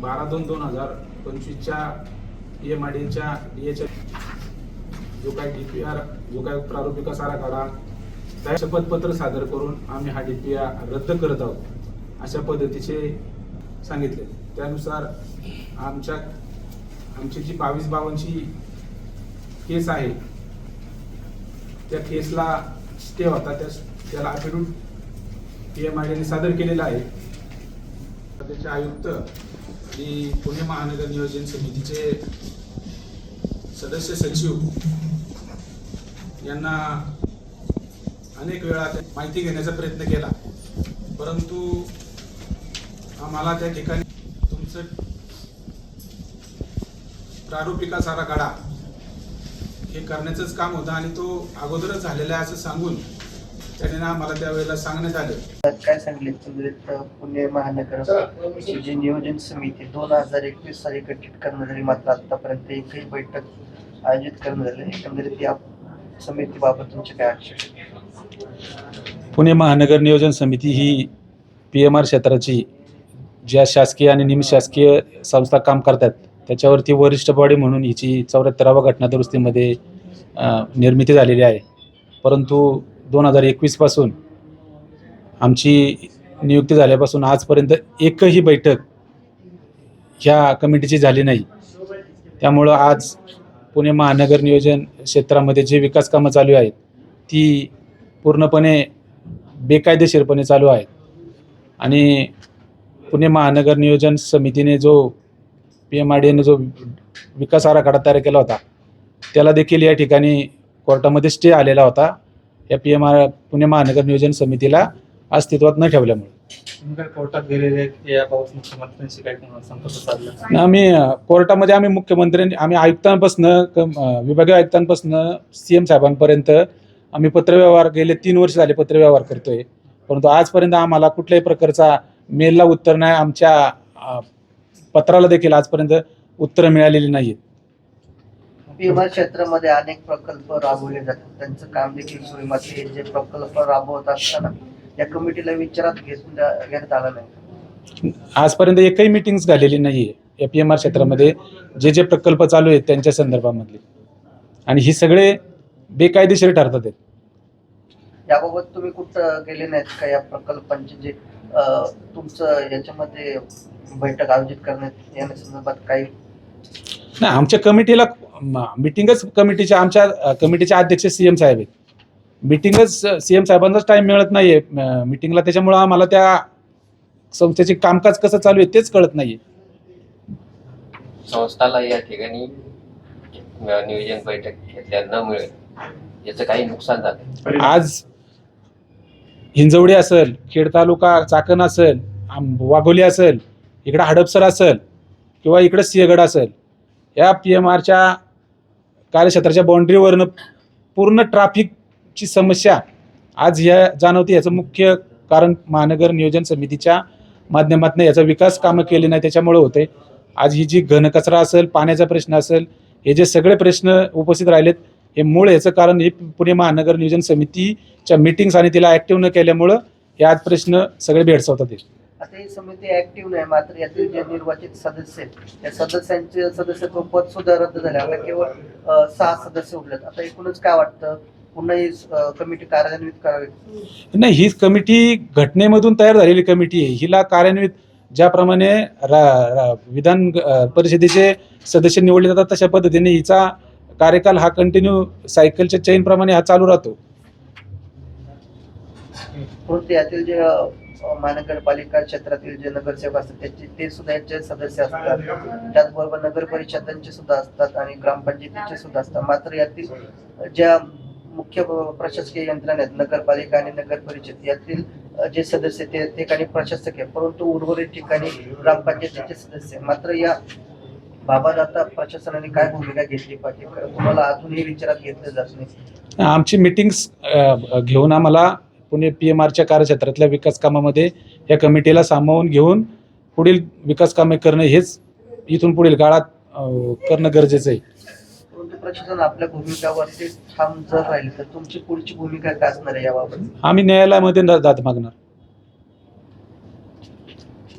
12/2/2025च्या PMIDच्या DAच्या जो काही DPR जो काही प्रारूप विकास आराखडा त्या शपथपत्र सादर करून आम्ही हा DPR रद्द करत आहोत अशा पद्धतीचे सांगितले। त्यानुसार आमची जी 22/52ची केस आहे त्या केसला स्टे होता, त्याला अफिडेव्हिट PMIDने सादर केलेला आहे। त्याचे आयुक्त आणि पुणे महानगर नियोजन समितीचे सदस्य सचिव यांना अनेक वेळा माहिती घेण्याचा प्रयत्न केला, परंतु आम्हाला त्या ठिकाणी तुमचं प्रारूप विकास आराखडा हे करण्याचंच काम होतं आणि तो अगोदरच झालेला आहे असं सांगून त्याने आम्हाला त्यावेळेला सांगण्यात आलं। काय सांगितले पुणे महानगर जी नियोजन समिती 2021 साली गठीत करण्यात आली, मात्र आतापर्यंत एकही बैठक आयोजित करण्यात आली। एकंदरीत या समितीबाबत तुमचे काय आक्षेप? पुणे महानगर नियोजन समिती ही PMR क्षेत्राची ज्या शासकीय आणि निमशासकीय संस्था काम करतात त्याच्यावरती वरिष्ठ बॉडी म्हणून हिची 74व्या घटनादुरुस्तीमध्ये निर्मिती झालेली आहे। परंतु 2021 पासून आमची नियुक्ती झाल्यापासून आजपर्यंत एकही बैठक ह्या कमिटीची झाली नाही। त्यामुळं आज पुणे महानगर नियोजन क्षेत्रामध्ये जे विकास कामं चालू आहेत ती पूर्णपणे बेकायदेशीरपणे चालू आहेत आणि पुणे महानगर नियोजन समितीने जो PMIDने जो विकास आराखडा तयार केला होता त्याला देखील या ठिकाणी कोर्टामध्ये स्टे आलेला होता, या पुणे महानगर नियोजन समितीला अस्तित्वात न ठेवल्यामुळे। कोर्टात गेलेले याबाबत मुख्यमंत्र्यांशी काय संपर्क साधला? आम्ही मुख्यमंत्र्यांनी आम्ही आयुक्तांपासून विभागीय आयुक्तांपासून CM साहेबांपर्यंत आम्ही पत्रव्यवहार गेले 3 वर्ष झाले पत्रव्यवहार करतोय, परंतु आजपर्यंत आम्हाला कुठल्याही प्रकारचा मेलला उत्तर नाही, आमच्या पत्राला देखील आजपर्यंत उत्तर मिळालेली नाहीत। PMR क्षेत्रामध्ये अनेक प्रकल्प राबवले जातात, त्यांचं काम देखील सुरू आहे, मात्र हे जे प्रकल्प राबवत असताना या कमिटीला विचारात घेण्यात आलं नाही। आजपर्यंत एकही मीटिंग्स झालेली नाहीये या PMR क्षेत्रामध्ये जे जे प्रकल्प चालू आहेत त्यांच्या संदर्भामधले, आणि ही सगळे बेकायदेशीर ठरतात। याबाबत तुम्ही कुठं गेले नाहीत का? या प्रकल्पांचे जे तुमचं याच्यामध्ये बैठक आयोजित करण्यात येण्यासंदर्भात काही नाही, आमच्या कमिटीला मीटिंगच आमच्या कमिटीचे अध्यक्ष CM साहेब आहेत, मीटिंगच CM साहेबांचाच टाइम मिळत नाहीये मीटिंगला, त्याच्यामुळे आम्हाला त्या संस्थेचे कामकाज कसं चालू आहे तेच कळत नाहीये। संस्थाला या ठिकाणी नियोजन बैठक घेतल्या न मिळेल याचं काही नुकसान झालं? आज हिंजवडी असेल, खेड तालुका चाकण असेल, वाघोली असेल, इकडे हडपसर असेल किंवा इकडे सिंहगड असेल, या PMRच्या कार्यक्षेत्राच्या बाउंड्रीवरनं पूर्ण ट्रॅफिकची समस्या आज या जाणवते। याचं मुख्य कारण महानगर नियोजन समितीच्या माध्यमातून याचा विकास कामं केले नाही त्याच्यामुळे होते। आज ही जी घनकचरा असेल, पाण्याचा प्रश्न असेल, हे जे सगळे प्रश्न उपस्थित राहिलेत हे मूळ याचं कारण हे पुणे महानगर नियोजन समितीच्या मीटिंग्स आणि तिला ऍक्टिव्ह न केल्यामुळं हे आज प्रश्न सगळे भेडसावतात। आता ही समिती ऍक्टिव्ह नाही, मात्र यातील जे निर्वाचित सदस्य आहेत त्या सदस्यांचे सदस्यत्व पद सुद्धा रद्द झाले, आता केवळ 6 सदस्य उरलेत। आता एकूणच काय वाटतं, पुन्हा ही कमिटी कार्यान्वित करावी? नाही, ही कमिटी घटनेमधून तयार झालेली कमिटी आहे, हिला कार्यान्वित ज्याप्रमाणे विधान परिषदेचे सदस्य निवडले जातात तशा पद्धतीने हिचा कार्यकाल हा कंटिन्यू सायकलच्या चेन प्रमाणे हा चालू राहतो। परंतु यातील जे महानगरपालिका क्षेत्रातील जे नगरसेवक असतात ते सुद्धा याचे सदस्य असतात, त्याचबरोबर नगर परिषदांचे सुद्धा असतात आणि ग्रामपंचायतीचे सुद्धा असतात, मात्र यातील ज्या मुख्य प्रशासकीय यंत्रणा आहेत नगरपालिका आणि नगर परिषद यातील जे सदस्य ते ठिकाणी प्रशासक आहे, परंतु उर्वरित ठिकाणी ग्रामपंचायतीचे सदस्य। मात्र या बाबत आता प्रशासनाने काय भूमिका घेतली पाहिजे? तुम्हाला अजूनही विचारात घेतलं जात नाही? आमची मीटिंग्स घेऊन आम्हाला पुणे PMRच्या कार्यक्षेत्रातल्या विकास कामामध्ये या कमिटीला सामावून घेऊन पुढील विकास कामे करणं हेच इथून पुढील काळात करणं गरजेचं आहे। परंतु प्रशासन आपल्या भूमिकावरती ठाम जर राहील तर तुमची पुढची भूमिका काय असणार आहे याबाबत? आम्ही न्यायालयामध्ये दाद मागणार।